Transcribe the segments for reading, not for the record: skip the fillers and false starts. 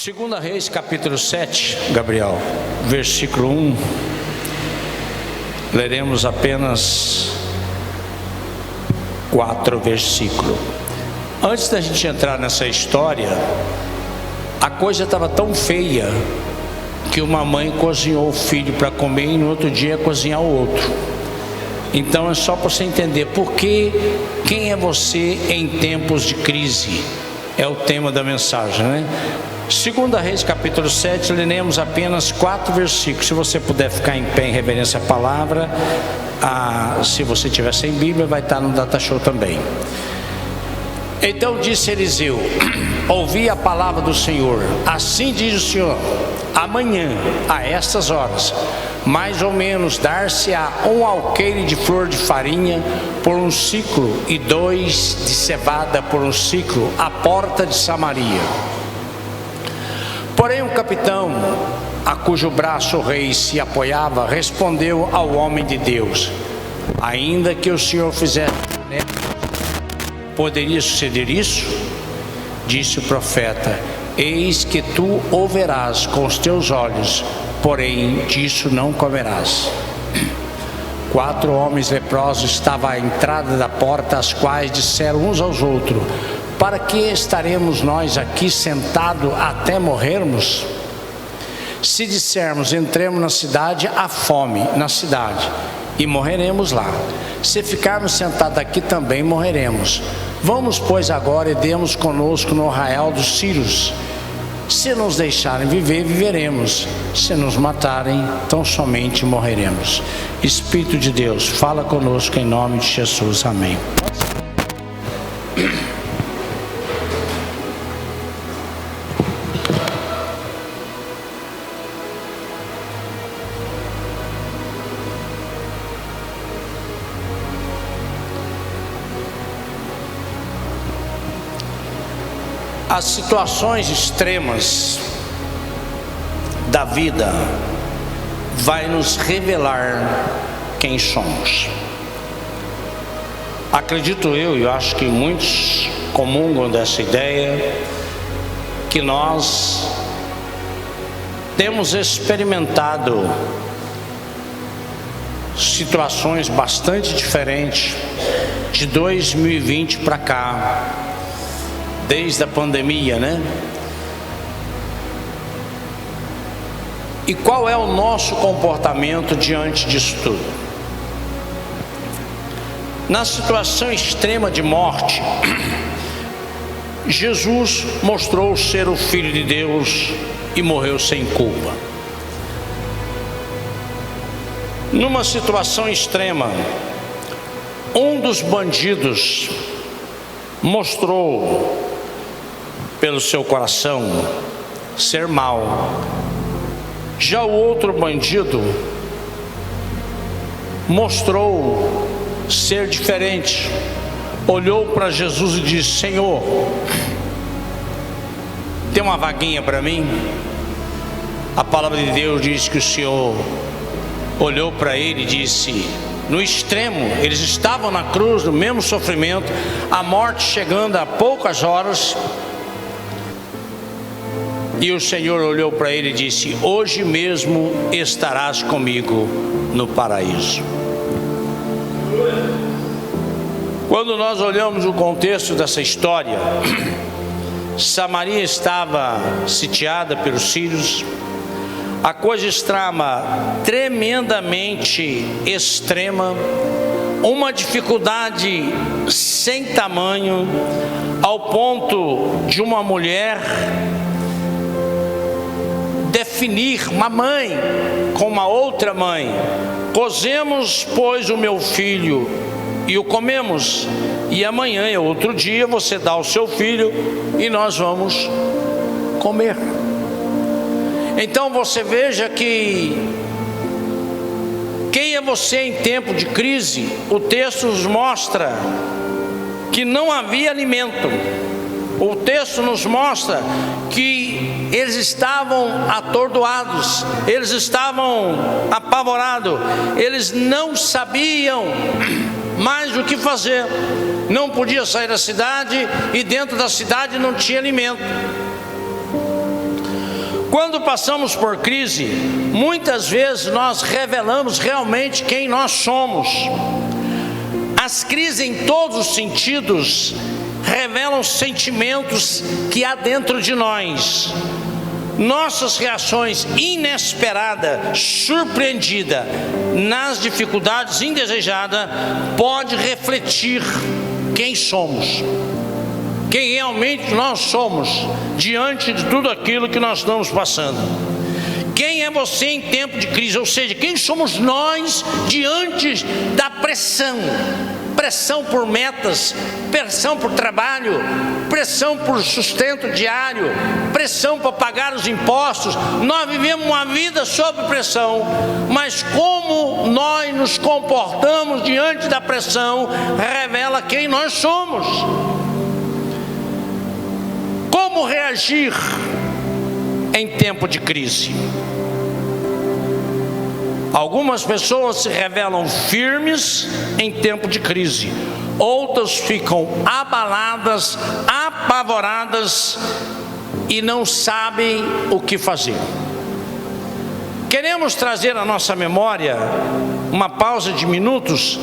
Segunda Reis, capítulo 7, Gabriel, versículo 1, leremos apenas 4 versículos. Antes da gente entrar nessa história, a coisa estava tão feia que uma mãe cozinhou o filho para comer e no outro dia cozinhar o outro. Então é só para você entender quem é você em tempos de crise. É o tema da mensagem, né? Segunda Reis, capítulo 7, leremos apenas 4 versículos. Se você puder ficar em pé em reverência à palavra, se você tiver sem Bíblia, vai estar no Data Show também. Então disse Eliseu: ouvi a palavra do Senhor. Assim diz o Senhor: amanhã, a estas horas, mais ou menos, dar-se-á um alqueire de flor de farinha por um ciclo e 2 de cevada por um ciclo à porta de Samaria. Porém o capitão, a cujo braço o rei se apoiava, respondeu ao homem de Deus: ainda que o Senhor fizesse, poderia suceder isso? Disse o profeta: eis que tu o verás com os teus olhos, porém disso não comerás. 4 homens leprosos estavam à entrada da porta, as quais disseram uns aos outros: para que estaremos nós aqui sentados até morrermos? Se dissermos, entremos na cidade, há fome na cidade, e morreremos lá. Se ficarmos sentados aqui, também morreremos. Vamos, pois, agora e demos conosco no arraial dos Sírios. Se nos deixarem viver, viveremos. Se nos matarem, tão somente morreremos. Espírito de Deus, fala conosco em nome de Jesus. Amém. As situações extremas da vida vai nos revelar quem somos. Acredito eu, e acho que muitos comungam dessa ideia, que nós temos experimentado situações bastante diferentes de 2020 para cá, desde a pandemia, né? E qual é o nosso comportamento diante disso tudo? Na situação extrema de morte, Jesus mostrou ser o Filho de Deus e morreu sem culpa. Numa situação extrema, um dos bandidos mostrou pelo seu coração ser mau. Já o outro bandido mostrou ser diferente. Olhou para Jesus e disse: Senhor, tem uma vaguinha para mim? A palavra de Deus diz que o Senhor olhou para ele e disse: no extremo, eles estavam na cruz, no mesmo sofrimento, a morte chegando a poucas horas, e o Senhor olhou para ele e disse: hoje mesmo estarás comigo no paraíso. Quando nós olhamos o contexto dessa história, Samaria estava sitiada pelos sírios. A coisa estava tremendamente extrema, uma dificuldade sem tamanho, ao ponto de uma mulher definir, uma mãe com uma outra mãe: cozemos, pois, o meu filho e o comemos, e amanhã é outro dia, você dá o seu filho e nós vamos comer. Então você veja que quem é você em tempo de crise? O texto nos mostra que não havia alimento. O texto nos mostra que eles estavam atordoados, eles estavam apavorados, eles não sabiam mais o que fazer. Não podia sair da cidade e dentro da cidade não tinha alimento. Quando passamos por crise, muitas vezes nós revelamos realmente quem nós somos. As crises em todos os sentidos revelam sentimentos que há dentro de nós. Nossas reações inesperadas, surpreendidas nas dificuldades indesejadas, pode refletir quem somos, quem realmente nós somos diante de tudo aquilo que nós estamos passando. Quem é você em tempo de crise? Ou seja, quem somos nós diante da pressão? Pressão por metas, pressão por trabalho, pressão por sustento diário, pressão para pagar os impostos. Nós vivemos uma vida sob pressão, mas como nós nos comportamos diante da pressão revela quem nós somos. Como reagir em tempo de crise? Algumas pessoas se revelam firmes em tempo de crise, outras ficam abaladas, apavoradas e não sabem o que fazer. Queremos trazer à nossa memória uma pausa de minutos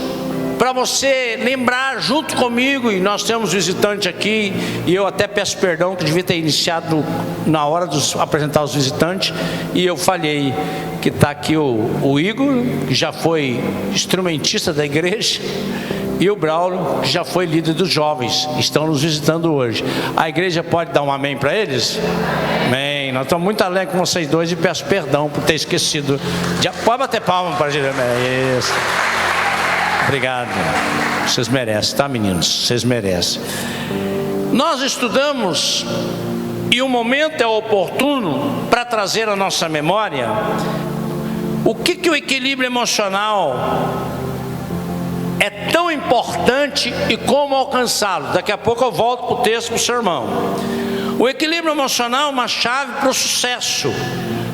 para você lembrar junto comigo, e nós temos visitante aqui, e eu até peço perdão que devia ter iniciado na hora de apresentar os visitantes, e eu falhei, que está aqui o Igor, que já foi instrumentista da igreja, e o Braulio, que já foi líder dos jovens, estão nos visitando hoje. A igreja pode dar um amém para eles? Amém. Nós estamos muito alegres com vocês dois e peço perdão por ter esquecido. Pode bater palma para a gente. Isso. Obrigado. Vocês merecem, tá, meninos? Vocês merecem. Nós estudamos, e o momento é oportuno para trazer à nossa memória o que o equilíbrio emocional é tão importante e como alcançá-lo. Daqui a pouco eu volto para o texto do sermão. O equilíbrio emocional é uma chave para o sucesso,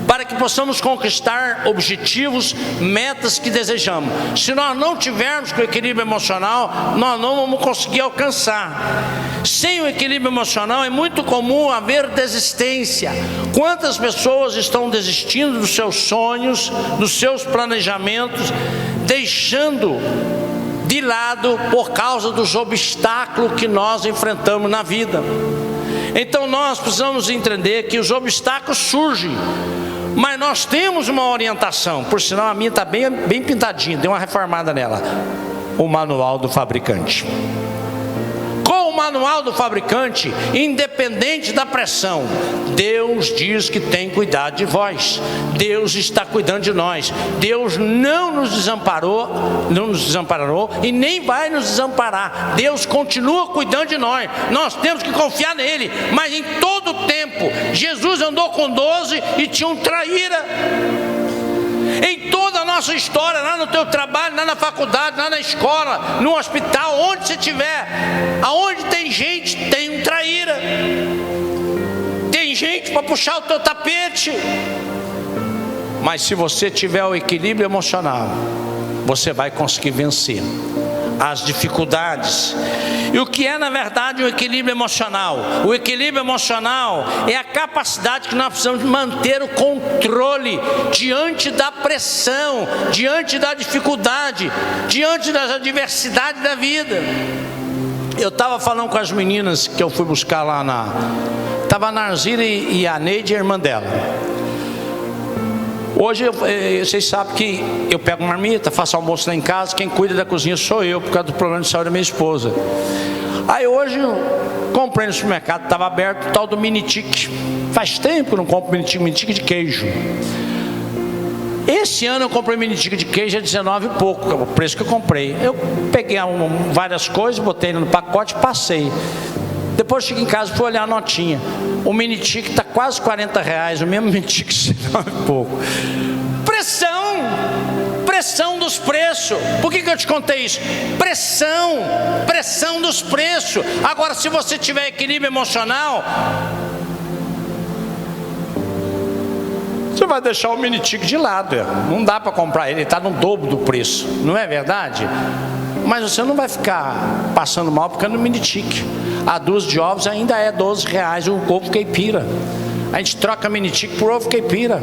para que possamos conquistar objetivos, metas que desejamos. Se nós não tivermos com o equilíbrio emocional, nós não vamos conseguir alcançar. Sem o equilíbrio emocional é muito comum haver desistência. Quantas pessoas estão desistindo dos seus sonhos, dos seus planejamentos, deixando de lado por causa dos obstáculos que nós enfrentamos na vida? Então nós precisamos entender que os obstáculos surgem, mas nós temos uma orientação. Por sinal, a minha está bem pintadinha, dei uma reformada nela. O manual do fabricante. Com o manual do fabricante, independente da pressão, Deus diz que tem cuidado de vós. Deus está cuidando de nós. Deus não nos desamparou e nem vai nos desamparar. Deus continua cuidando de nós. Nós temos que confiar nele. Mas em todo o tempo, Jesus andou com 12 e tinha um traíra. Em toda a nossa história, lá no teu trabalho, lá na faculdade, lá na escola, no hospital, onde você estiver, aonde tem gente, tem um traíra. Tem gente para puxar o teu tapete. Mas se você tiver o equilíbrio emocional, você vai conseguir vencer as dificuldades. E o que é na verdade o equilíbrio emocional? O equilíbrio emocional é a capacidade que nós precisamos de manter o controle diante da pressão, diante da dificuldade, diante das adversidades da vida. Eu estava falando com as meninas que eu fui buscar lá estava a Narzira e a Neide, a irmã dela. Hoje, vocês sabem que eu pego uma marmita, faço almoço lá em casa, quem cuida da cozinha sou eu, por causa do problema de saúde da minha esposa. Aí hoje, eu comprei no supermercado, estava aberto o tal do mini-tique. Faz tempo que eu não compro mini-tique de queijo. Esse ano eu comprei mini-tique de queijo a 19 e pouco, é o preço que eu comprei. Eu peguei várias coisas, botei no pacote e passei. Depois cheguei em casa e fui olhar a notinha. O mini-tique está quase R$40, o mesmo mini-tique de 19 e pouco. Pressão dos preços. Por que eu te contei isso? Pressão dos preços. Agora, se você tiver equilíbrio emocional, você vai deixar o mini-tique de lado. Não dá para comprar ele está no dobro do preço, não é verdade? Mas você não vai ficar passando mal porque é no mini-tique. A dúzia de ovos ainda é R$12, um ovo caipira. A gente troca mini-tique por ovo caipira.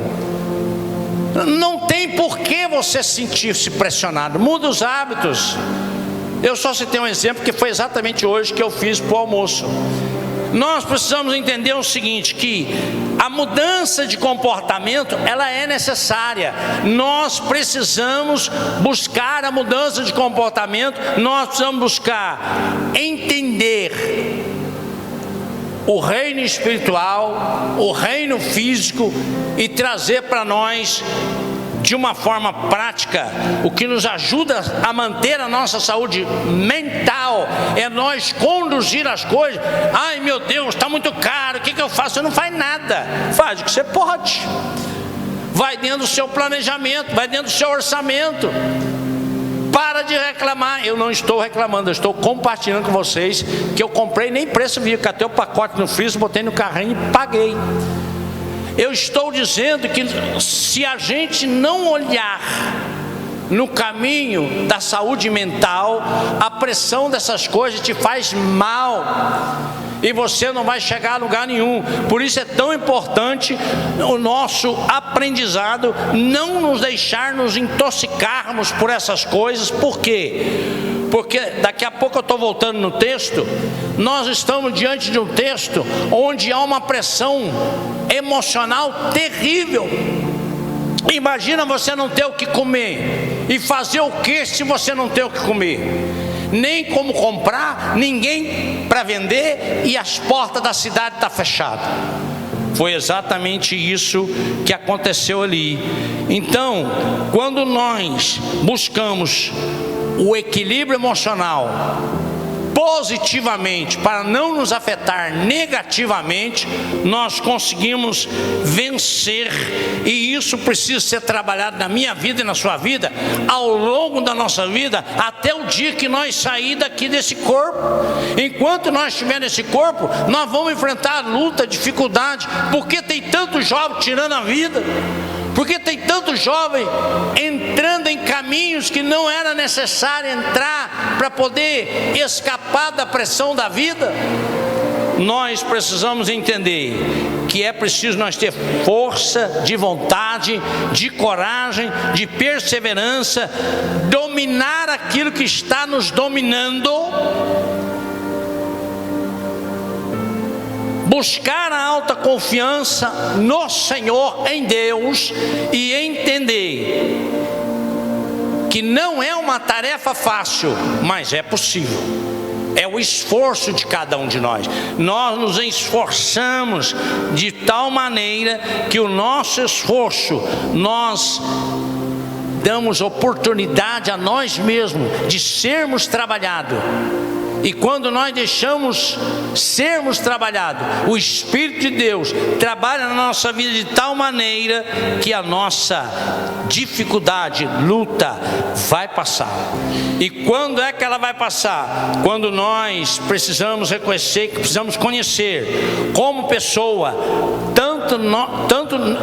Não tem por que você sentir-se pressionado. Muda os hábitos. Eu só citei um exemplo que foi exatamente hoje que eu fiz para o almoço. Nós precisamos entender o seguinte, que a mudança de comportamento, ela é necessária. Nós precisamos buscar a mudança de comportamento, nós precisamos buscar entender o reino espiritual, o reino físico e trazer para nós de uma forma prática. O que nos ajuda a manter a nossa saúde mental é nós conduzir as coisas. Ai meu Deus, está muito caro, o que eu faço? Você não faz nada, faz o que você pode. Vai dentro do seu planejamento, vai dentro do seu orçamento. Para de reclamar. Eu não estou reclamando, eu estou compartilhando com vocês que eu comprei, nem preço vi, catei o pacote no freezer, botei no carrinho e paguei. Eu estou dizendo que se a gente não olhar no caminho da saúde mental, a pressão dessas coisas te faz mal e você não vai chegar a lugar nenhum. Por isso é tão importante o nosso aprendizado, não nos deixar nos intoxicarmos por essas coisas. Por quê? Porque daqui a pouco eu estou voltando no texto. Nós estamos diante de um texto onde há uma pressão emocional terrível. Imagina você não ter o que comer, e fazer o que se você não ter o que comer? Nem como comprar, ninguém para vender, e as portas da cidade estão fechadas. Foi exatamente isso que aconteceu ali. Então, quando nós buscamos o equilíbrio emocional positivamente, para não nos afetar negativamente, nós conseguimos vencer. E isso precisa ser trabalhado na minha vida e na sua vida, ao longo da nossa vida, até o dia que nós sair daqui desse corpo. Enquanto nós estivermos nesse corpo, nós vamos enfrentar luta, dificuldade. Porque tem tanto jovem tirando a vida? Porque tem tanto jovem entrando em caminhos que não era necessário entrar para poder escapar da pressão da vida? Nós precisamos entender que é preciso nós ter força de vontade, de coragem, de perseverança, dominar aquilo que está nos dominando, buscar a alta confiança no Senhor, em Deus, e entender que não é uma tarefa fácil, mas é possível. É o esforço de cada um de nós. Nós nos esforçamos de tal maneira que o nosso esforço, nós damos oportunidade a nós mesmos de sermos trabalhados. E quando nós deixamos sermos trabalhados, o Espírito de Deus trabalha na nossa vida de tal maneira que a nossa dificuldade, luta, vai passar. E quando é que ela vai passar? Quando nós precisamos reconhecer, que precisamos conhecer como pessoa, tanto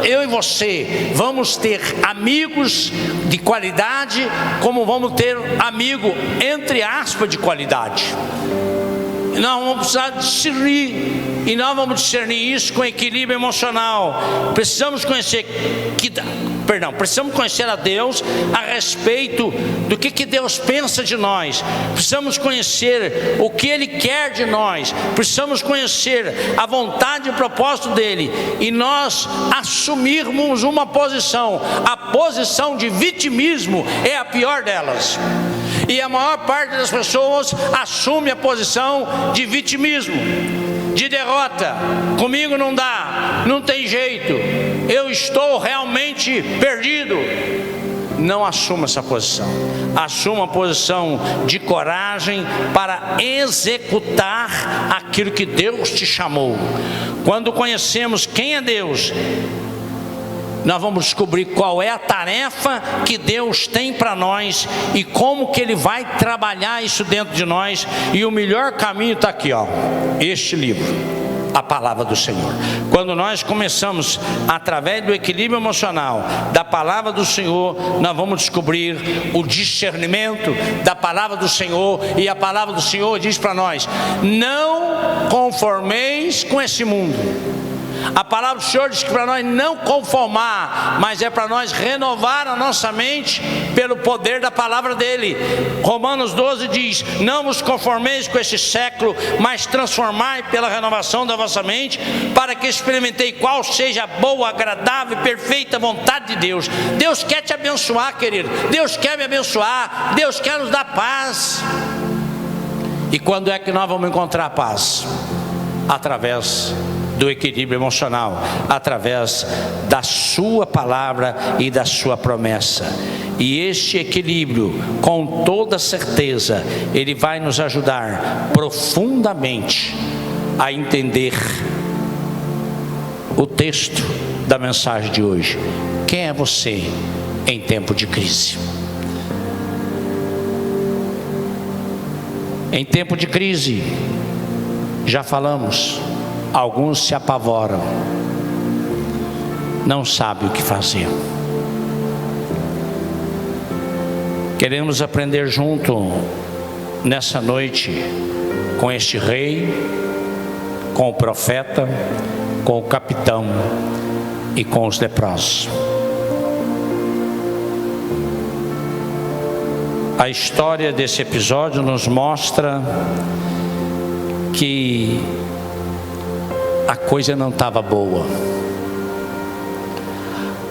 eu e você vamos ter amigos de qualidade, como vamos ter amigo entre aspas de qualidade. Nós vamos precisar discernir, e nós vamos discernir isso com equilíbrio emocional. Precisamos conhecer precisamos conhecer a Deus a respeito do que Deus pensa de nós. Precisamos conhecer o que Ele quer de nós. Precisamos conhecer a vontade e o propósito dEle, e nós assumirmos uma posição. A posição de vitimismo é a pior delas, e a maior parte das pessoas assume a posição de vitimismo, de derrota. Comigo não dá, não tem jeito, eu estou realmente perdido. Não assuma essa posição. Assuma a posição de coragem para executar aquilo que Deus te chamou. Quando conhecemos quem é Deus, nós vamos descobrir qual é a tarefa que Deus tem para nós e como que Ele vai trabalhar isso dentro de nós. E o melhor caminho está aqui, ó, este livro, a palavra do Senhor. Quando nós começamos através do equilíbrio emocional da palavra do Senhor, nós vamos descobrir o discernimento da palavra do Senhor. E a palavra do Senhor diz para nós: não conformeis com esse mundo, A palavra do Senhor diz que para nós não conformar, mas é para nós renovar a nossa mente pelo poder da palavra dele. Romanos 12 diz: não vos conformeis com este século, mas transformai pela renovação da vossa mente, para que experimentei qual seja a boa, agradável e perfeita vontade de Deus. Deus quer te abençoar, querido. Deus quer me abençoar. Deus quer nos dar paz. E quando é que nós vamos encontrar paz? Através do equilíbrio emocional, através da sua palavra e da sua promessa. E este equilíbrio, com toda certeza, ele vai nos ajudar profundamente a entender o texto da mensagem de hoje. Quem é você em tempo de crise? Em tempo de crise, já falamos, alguns se apavoram, não sabem o que fazer. Queremos aprender junto nessa noite com este rei, com o profeta, com o capitão e com os leprosos. A história desse episódio nos mostra que a coisa não estava boa.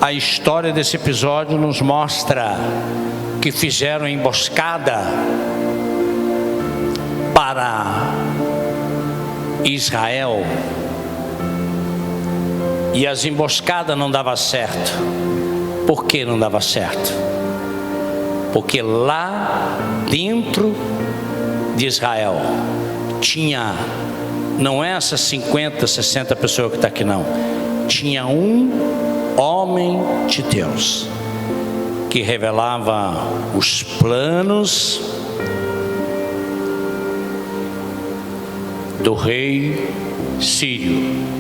A história desse episódio nos mostra que fizeram emboscada para Israel, e as emboscadas não davam certo. Por que não dava certo? Porque lá dentro de Israel tinha, não é essas 50, 60 pessoas que está aqui não, tinha um homem de Deus que revelava os planos do rei sírio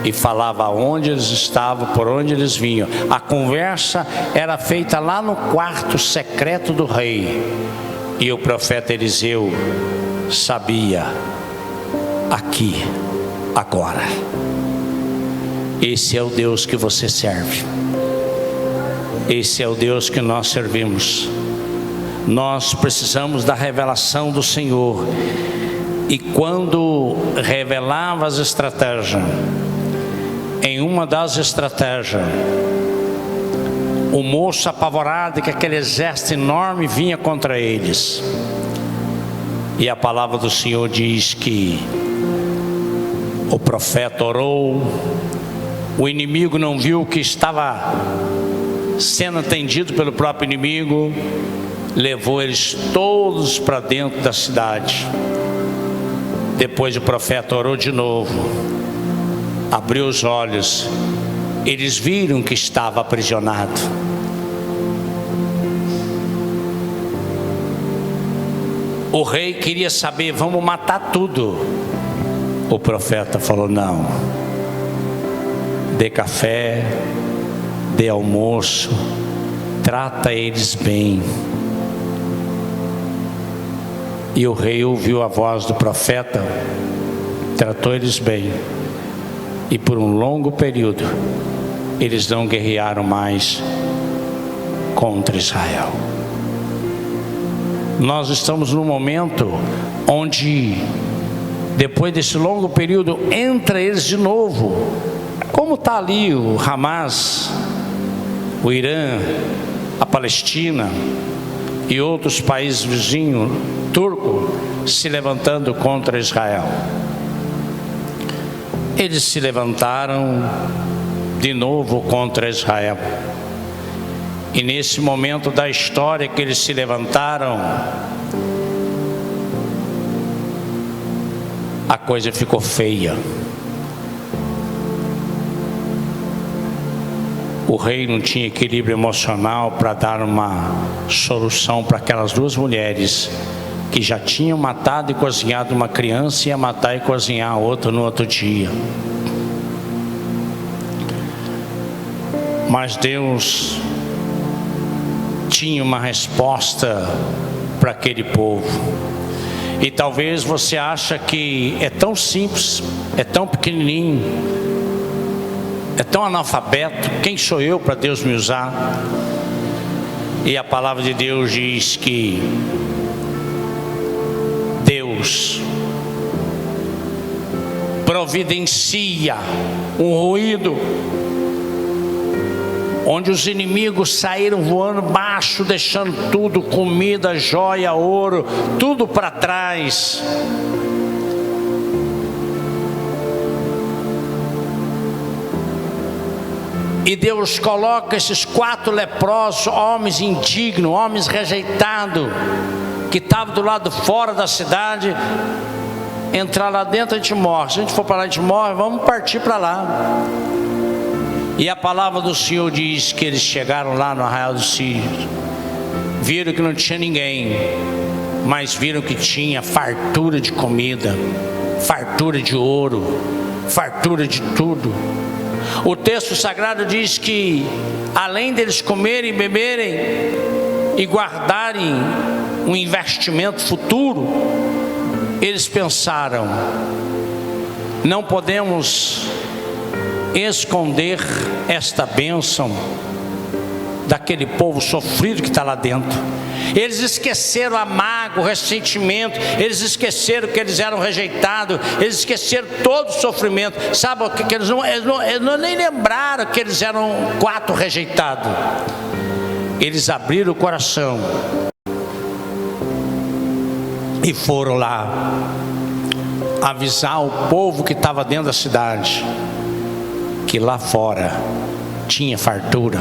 e falava onde eles estavam, por onde eles vinham. A conversa era feita lá no quarto secreto do rei, e o profeta Eliseu sabia: aqui, agora. Esse é o Deus que você serve. Esse é o Deus que nós servimos. Nós precisamos da revelação do Senhor. E quando revelava as estratégias, em uma das estratégias, o moço apavorado, que aquele exército enorme vinha contra eles, e a palavra do Senhor diz que o profeta orou, o inimigo não viu que estava sendo atendido pelo próprio inimigo, levou eles todos para dentro da cidade. Depois o profeta orou de novo, abriu os olhos, eles viram que estava aprisionado. O rei queria saber: vamos matar tudo. O profeta falou: não, dê café, dê almoço, trata eles bem. E o rei ouviu a voz do profeta, tratou eles bem, e por um longo período eles não guerrearam mais contra Israel. Nós estamos num momento onde, depois desse longo período, entra eles de novo. Como está ali o Hamas, o Irã, a Palestina e outros países vizinhos, turco, se levantando contra Israel. Eles se levantaram de novo contra Israel. E nesse momento da história que eles se levantaram, a coisa ficou feia. O rei não tinha equilíbrio emocional para dar uma solução para aquelas duas mulheres que já tinham matado e cozinhado uma criança, e ia matar e cozinhar a outra no outro dia. Mas Deus tinha uma resposta para aquele povo. E talvez você acha que é tão simples, é tão pequenininho, é tão analfabeto. Quem sou eu para Deus me usar? E a palavra de Deus diz que Deus providencia um ruído onde os inimigos saíram voando baixo, deixando tudo, comida, joia, ouro, tudo para trás. E Deus coloca esses 4 leprosos, homens indignos, homens rejeitados, que estavam do lado fora da cidade. Entrar lá dentro a gente morre. Se a gente for para lá a gente morre, vamos partir para lá. E a palavra do Senhor diz que eles chegaram lá no arraial dos Sírios, viram que não tinha ninguém, mas viram que tinha fartura de comida, fartura de ouro, fartura de tudo. O texto sagrado diz que além deles comerem e beberem e guardarem um investimento futuro, eles pensaram: não podemos esconder esta bênção daquele povo sofrido que está lá dentro. Eles esqueceram a mágoa, o ressentimento, eles esqueceram que eles eram rejeitados, eles esqueceram todo o sofrimento. Sabe o que eles não nem lembraram que eles eram 4 rejeitados. Eles abriram o coração e foram lá avisar o povo que estava dentro da cidade que lá fora tinha fartura.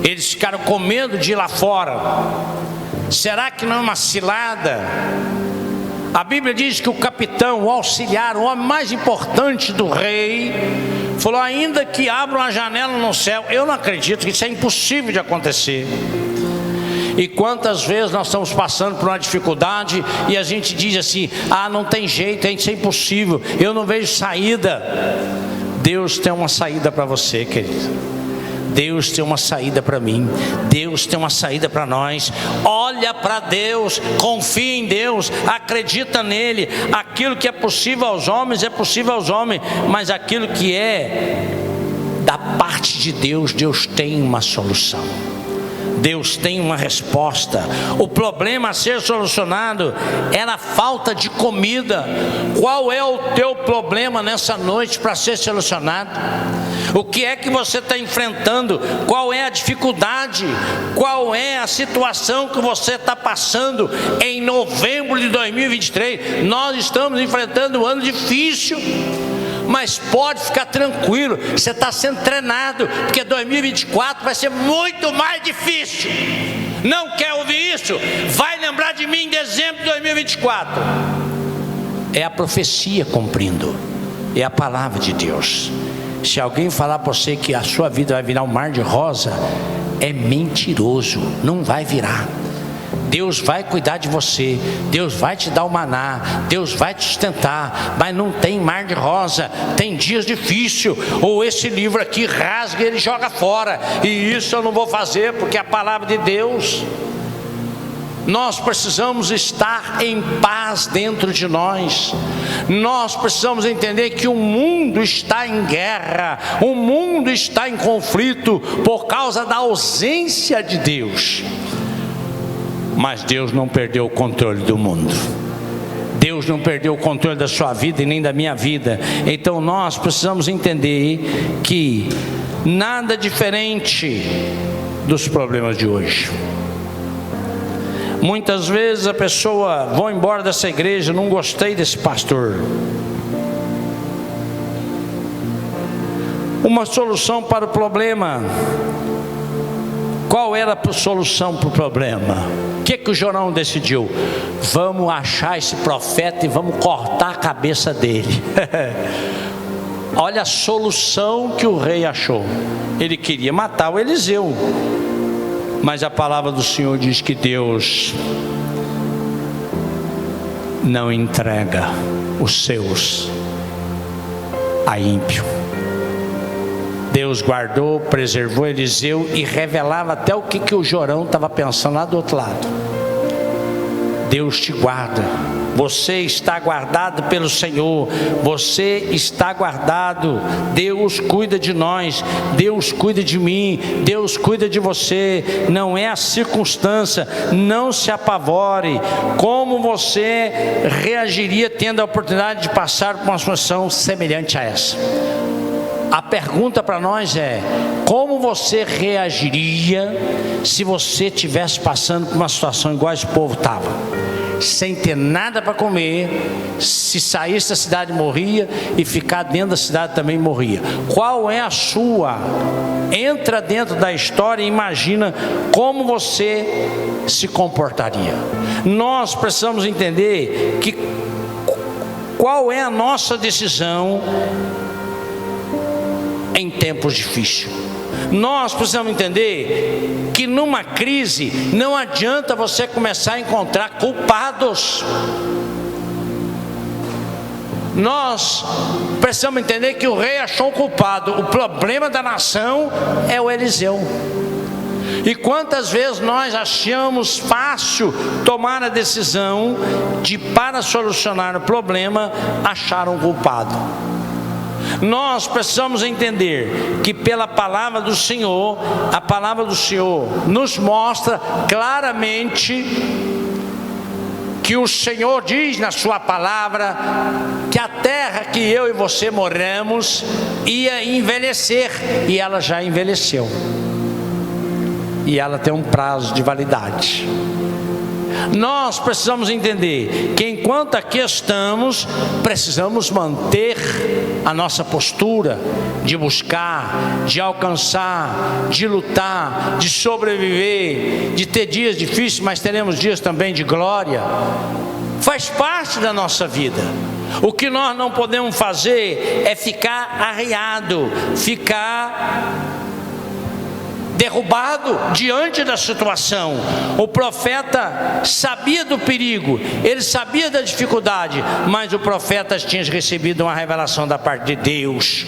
Eles ficaram com medo de ir lá fora. Será que não é uma cilada? A Bíblia diz que o capitão, o auxiliar, o homem mais importante do rei, falou: ainda que abra uma janela no céu. Eu não acredito, que isso é impossível de acontecer. E quantas vezes nós estamos passando por uma dificuldade e a gente diz assim: ah, não tem jeito, isso é impossível, eu não vejo saída. Deus tem uma saída para você, querido. Deus tem uma saída para mim. Deus tem uma saída para nós. Olha para Deus, confia em Deus, acredita nele. Aquilo que é possível aos homens é possível aos homens, mas aquilo que é da parte de Deus, Deus tem uma solução. Deus tem uma resposta. O problema a ser solucionado era a falta de comida. Qual é o teu problema nessa noite para ser solucionado? O que é que você está enfrentando? Qual é a dificuldade? Qual é a situação que você está passando em novembro de 2023? Nós estamos enfrentando um ano difícil, mas pode ficar tranquilo, você está sendo treinado, porque 2024 vai ser muito mais difícil. Não quer ouvir isso? Vai lembrar de mim em dezembro de 2024. É a profecia cumprindo, é a palavra de Deus. Se alguém falar para você que a sua vida vai virar um mar de rosa, é mentiroso, não vai virar. Deus vai cuidar de você, Deus vai te dar o maná, Deus vai te sustentar, mas não tem mar de rosa, tem dias difíceis. Ou esse livro aqui rasga e ele joga fora, e isso eu não vou fazer, porque é a palavra de Deus. Nós precisamos estar em paz dentro de nós. Nós precisamos entender que o mundo está em guerra, o mundo está em conflito por causa da ausência de Deus. Mas Deus não perdeu o controle do mundo. Deus não perdeu o controle da sua vida e nem da minha vida. Então nós precisamos entender que nada diferente dos problemas de hoje. Muitas vezes a pessoa: vou embora dessa igreja, não gostei desse pastor. Uma solução para o problema. Qual era a solução para o problema? O que o Jorão decidiu? Vamos achar esse profeta e vamos cortar a cabeça dele. Olha a solução que o rei achou. Ele queria matar o Eliseu, mas a palavra do Senhor diz que Deus não entrega os seus a ímpio. Deus guardou, preservou Eliseu e revelava até o que o Jorão estava pensando lá do outro lado. Deus te guarda. Você está guardado pelo Senhor, você está guardado. Deus cuida de nós, Deus cuida de mim, Deus cuida de você. Não é a circunstância, não se apavore. Como você reagiria tendo a oportunidade de passar por uma situação semelhante a essa? A pergunta para nós é: como você reagiria se você estivesse passando por uma situação igual esse povo estava? Sem ter nada para comer, se saísse da cidade morria, e ficar dentro da cidade também morria. Qual é a sua? Entra dentro da história e imagina como você se comportaria. Nós precisamos entender que qual é a nossa decisão em tempos difíceis. Nós precisamos entender que numa crise não adianta você começar a encontrar culpados. Nós precisamos entender que o rei achou um culpado. O problema da nação é o Eliseu. E quantas vezes nós achamos fácil tomar a decisão de, para solucionar o problema, achar um culpado. Nós precisamos entender que pela palavra do Senhor, a palavra do Senhor nos mostra claramente que o Senhor diz na sua palavra que a terra que eu e você moramos ia envelhecer, e ela já envelheceu, e ela tem um prazo de validade. Nós precisamos entender que enquanto aqui estamos, precisamos manter a nossa postura de buscar, de alcançar, de lutar, de sobreviver, de ter dias difíceis, mas teremos dias também de glória. Faz parte da nossa vida. O que nós não podemos fazer é ficar arriado, ficar derrubado diante da situação. O profeta sabia do perigo, ele sabia da dificuldade, mas o profeta tinha recebido uma revelação da parte de Deus: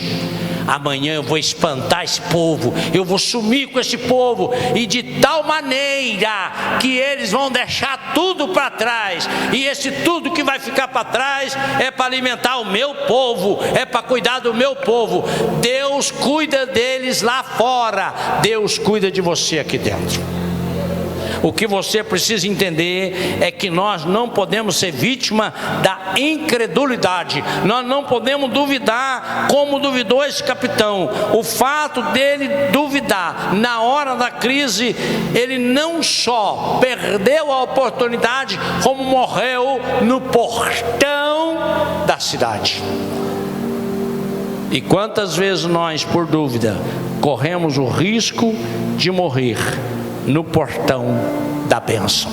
amanhã eu vou espantar esse povo, eu vou sumir com esse povo, e de tal maneira que eles vão deixar tudo para trás, e esse tudo que vai ficar para trás é para alimentar o meu povo, é para cuidar do meu povo. Deus cuida deles lá fora, Deus cuida de você aqui dentro. O que você precisa entender é que nós não podemos ser vítima da incredulidade. Nós não podemos duvidar como duvidou esse capitão. O fato dele duvidar na hora da crise, ele não só perdeu a oportunidade, como morreu no portão da cidade. E quantas vezes nós, por dúvida, corremos o risco de morrer no portão da bênção?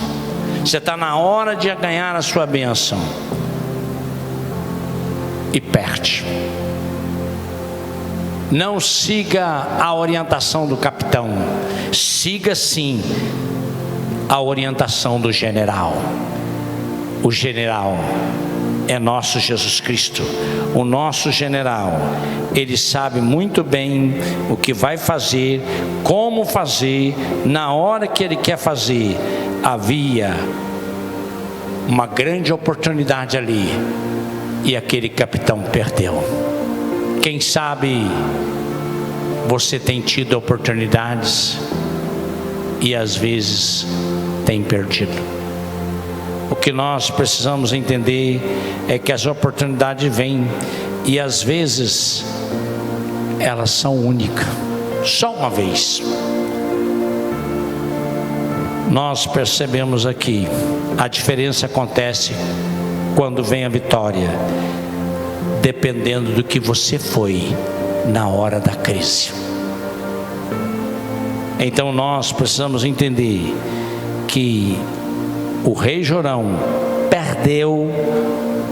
Você está na hora de ganhar a sua bênção e perde. Não siga a orientação do capitão, siga sim a orientação do general. O general é nosso Jesus Cristo. O nosso general, ele sabe muito bem o que vai fazer, como fazer, na hora que ele quer fazer. Havia uma grande oportunidade ali, e aquele capitão perdeu. Quem sabe você tem tido oportunidades e às vezes tem perdido. O que nós precisamos entender é que as oportunidades vêm, e às vezes elas são únicas, só uma vez. Nós percebemos aqui, a diferença acontece quando vem a vitória, dependendo do que você foi na hora da crise. Então nós precisamos entender que o rei Jorão perdeu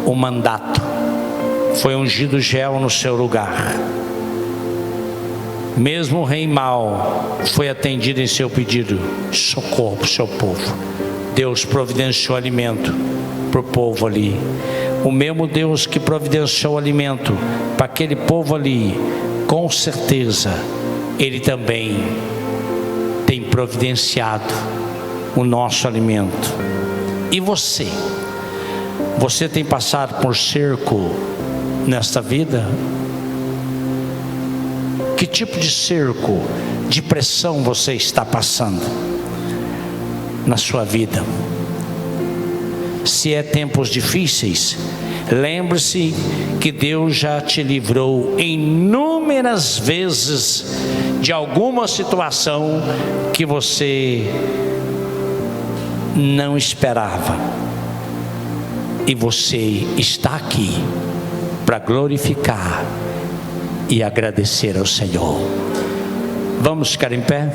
o mandato, foi ungido Jeiel no seu lugar. Mesmo o rei mau foi atendido em seu pedido de socorro para o seu povo. Deus providenciou alimento para o povo ali. O mesmo Deus que providenciou alimento para aquele povo ali, com certeza Ele também tem providenciado o nosso alimento E você? Você tem passado por cerco nesta vida? Que tipo de cerco, de pressão você está passando na sua vida? Se é tempos difíceis, lembre-se que Deus já te livrou inúmeras vezes de alguma situação que você não esperava. E você está aqui para glorificar e agradecer ao Senhor. Vamos ficar em pé?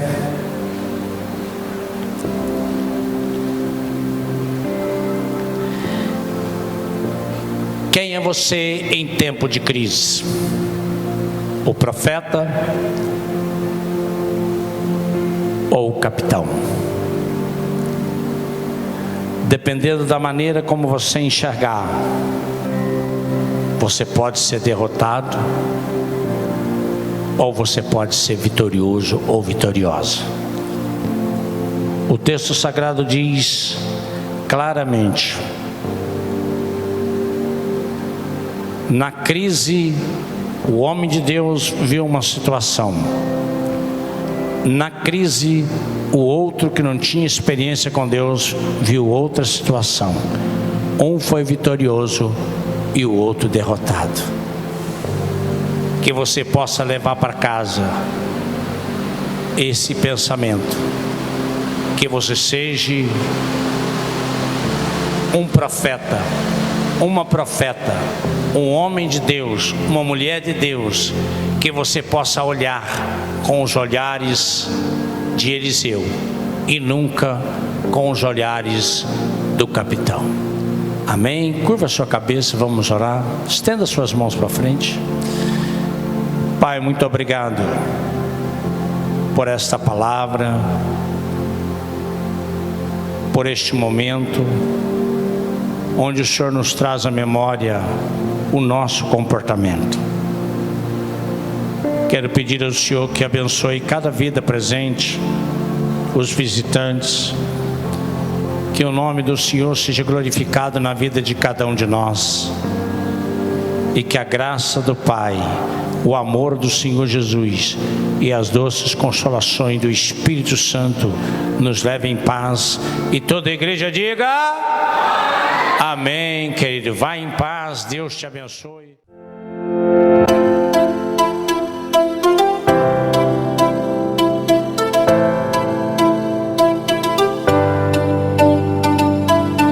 Quem é você em tempo de crise? O profeta ou o capitão? Dependendo da maneira como você enxergar, você pode ser derrotado ou você pode ser vitorioso ou vitoriosa. O texto sagrado diz claramente: na crise, o homem de Deus viu uma situação. Na crise, o outro que não tinha experiência com Deus viu outra situação. Um foi vitorioso e o outro derrotado. Que você possa levar para casa esse pensamento. Que você seja um profeta, uma profeta, um homem de Deus, uma mulher de Deus, que você possa olhar com os olhares de Eliseu e nunca com os olhares do capitão. Amém? Curva a sua cabeça, vamos orar. Estenda suas mãos para frente. Pai, muito obrigado por esta palavra, por este momento onde o Senhor nos traz à memória o nosso comportamento. Quero pedir ao Senhor que abençoe cada vida presente, os visitantes, que o nome do Senhor seja glorificado na vida de cada um de nós, e que a graça do Pai, o amor do Senhor Jesus e as doces consolações do Espírito Santo nos levem em paz, e toda a igreja diga amém, querido. Vai em paz, Deus te abençoe.